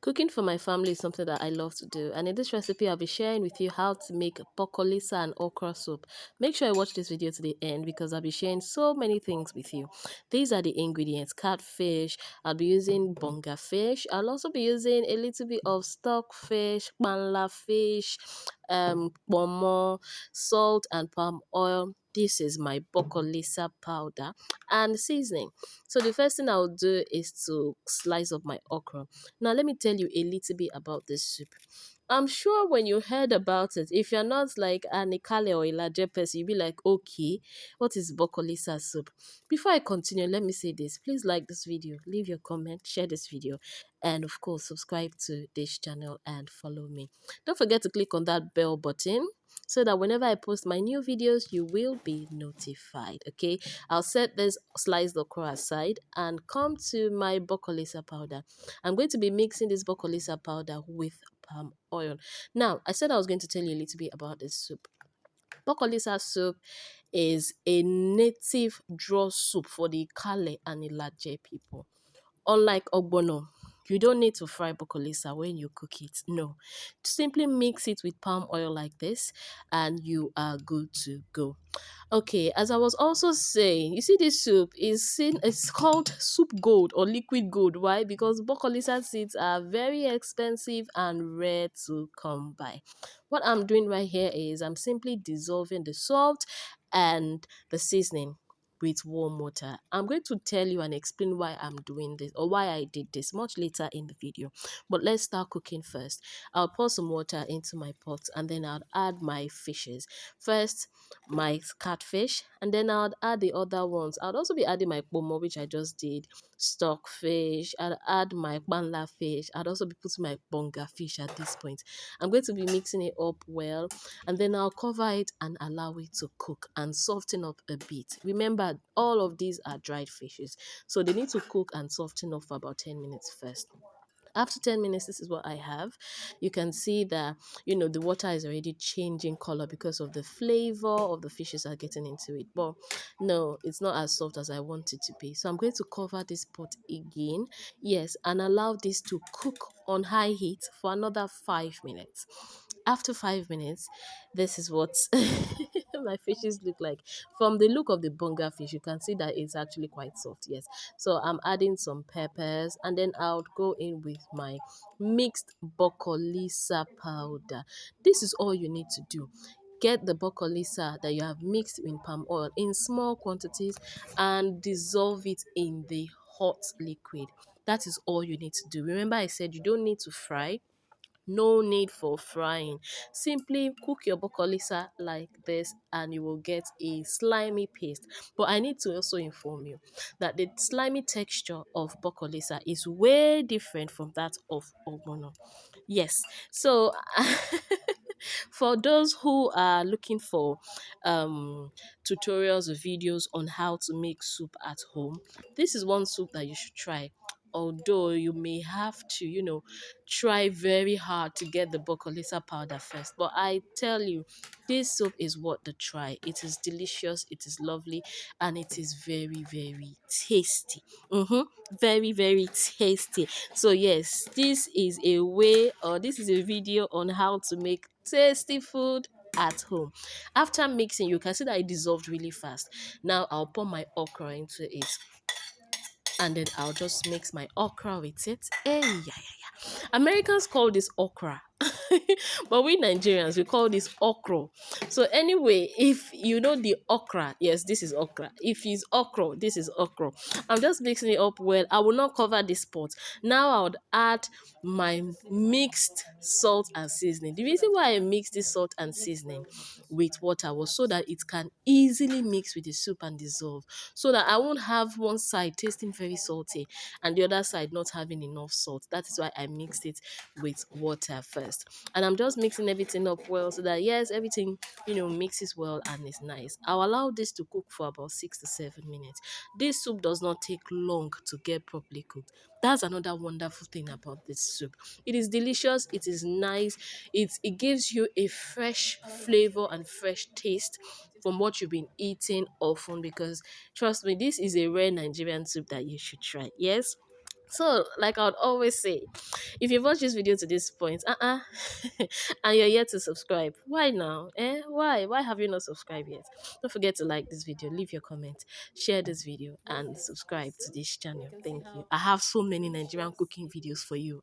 Cooking for my family is something that I love to do, and in this recipe, I'll be sharing with you how to make Bokolisa and okra soup. Make sure you watch this video to the end because I'll be sharing so many things with you. These are the ingredients: catfish. I'll be using Bonga fish. I'll also be using a little bit of stockfish, Panla fish, Ponmo, salt, and palm oil. This is my Bokolisa powder and seasoning. So the first thing I'll do is to slice up my okra. Now, let me tell you a little bit about this soup. I'm sure when you heard about it, if you're not like an Ikale or Ilaje person, you'll be like, okay, what is Bokolisa soup? Before I continue, let me say this. Please like this video, leave your comment, share this video, and of course, subscribe to this channel and follow me. Don't forget to click on that bell button so that whenever I post my new videos, you will be notified. Okay, I'll set this sliced okra aside and come to my Bokolisa powder. I'm going to be mixing this Bokolisa powder with palm oil. Now, I said I was going to tell you a little bit about this soup. Bokolisa soup is a native draw soup for the Kale and Ilaje people. Unlike ogbono, you don't need to fry bokolisa when you cook it. No, simply mix it with palm oil like this, and you are good to go. Okay, as I was also saying, you see this soup is seen, it's called soup gold or liquid gold. Why? Because bokolisa seeds are very expensive and rare to come by. What I'm doing right here is I'm simply dissolving the salt and the seasoning with warm water. I'm going to tell you and explain why I'm doing this or why I did this much later in the video. But let's start cooking first. I'll pour some water into my pot and then I'll add my fishes. First, my catfish, and then I'll add the other ones. I'll also be adding my Ponmo, which I just did, stockfish. I'll add my Panla fish. I'll also be putting my Bonga fish at this point. I'm going to be mixing it up well, and then I'll cover it and allow it to cook and soften up a bit. Remember, all of these are dried fishes, so they need to cook and soften up for about 10 minutes first. After 10 minutes, this is what I have. You can see that, the water is already changing color because of the flavor of the fishes are getting into it. But no, it's not as soft as I want it to be. So I'm going to cover this pot again. Yes, and allow this to cook on high heat for another 5 minutes. After 5 minutes, this is what my fishes look like. From the look of the bonga fish, you can see that it's actually quite soft. Yes. So I'm adding some peppers and then I'll go in with my mixed Bokolisa powder. This is all you need to do. Get the Bokolisa that you have mixed in palm oil in small quantities and dissolve it in the hot liquid. That is all you need to do. Remember, I said you don't need to fry. No need for frying. Simply cook your bokolisa like this and you will get a slimy paste. But I need to also inform you that the slimy texture of bokolisa is way different from that of ogbono. Yes. So for those who are looking for tutorials or videos on how to make soup at home, this is one soup that you should try. Although you may have to, try very hard to get the Bokolisa powder first. But I tell you, this soup is worth the try. It is delicious, it is lovely, and it is very, very tasty. Very, very tasty. So yes, this is a way, or this is a video on how to make tasty food at home. After mixing, you can see that it dissolved really fast. Now I'll pour my okra into it and then I'll just mix my okra with it. Hey, yeah, yeah, yeah. Americans call this okra, but we Nigerians we call this okro. So anyway, if you know the okra, yes, this is okra. If it's okro, this is okro. I'm just mixing it up well. I will not cover this pot. Now I would add my mixed salt and seasoning. The reason why I mix this salt and seasoning with water was so that it can easily mix with the soup and dissolve, so that I won't have one side tasting very salty and the other side not having enough salt. That is why I mixed it with water first. And I'm just mixing everything up well so that, yes, everything, mixes well and is nice. I'll allow this to cook for about 6 to 7 minutes. This soup does not take long to get properly cooked. That's another wonderful thing about this soup. It is delicious, it is nice, it gives you a fresh flavor and fresh taste from what you've been eating often, because trust me, this is a rare Nigerian soup that you should try. Yes. So, like I would always say, if you've watched this video to this point, and you're yet to subscribe, why now? Why have you not subscribed yet? Don't forget to like this video, leave your comment, share this video, and subscribe to this channel. Thank you. I have so many Nigerian cooking videos for you.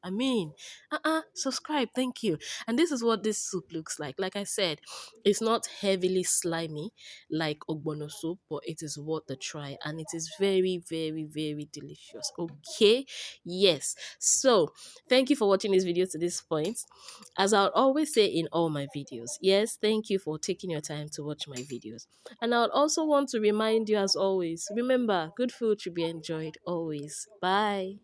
Subscribe. Thank you. And this is what this soup looks like. Like I said, it's not heavily slimy like ogbono soup, but it is worth a try, and it is very, very, very delicious. Okay, yes. So thank you for watching this video to this point. As I'll always say in all my videos, yes, thank you for taking your time to watch my videos. And I would also want to remind you, as always, remember, good food should be enjoyed always. Bye.